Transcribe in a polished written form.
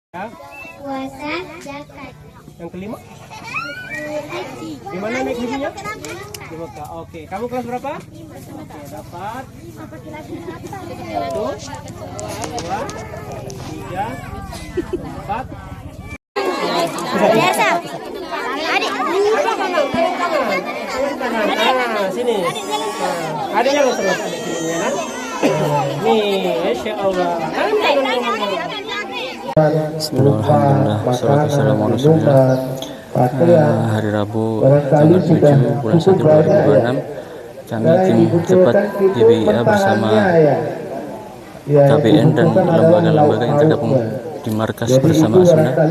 Ya. Puasa, zakat. Yang kelima, Haji. di mana naik hajinya? Di Mekah. Oke, kamu kelas berapa? Oke, dapat 1, 2, 3, 4. Biasa. Adik. Nah, sini. Nah, ada yang terus ada sini ya. Nih, Insya Allah. Bismillahirrahmanirrahim. Wassalatu wassalamu ala Rasulillah. Hari Rabu tanggal 7 bulan 1 2026, kami tim cepat YBIA bersama KBN dan lembaga-lembaga yang tergabung di markas bersama Asuna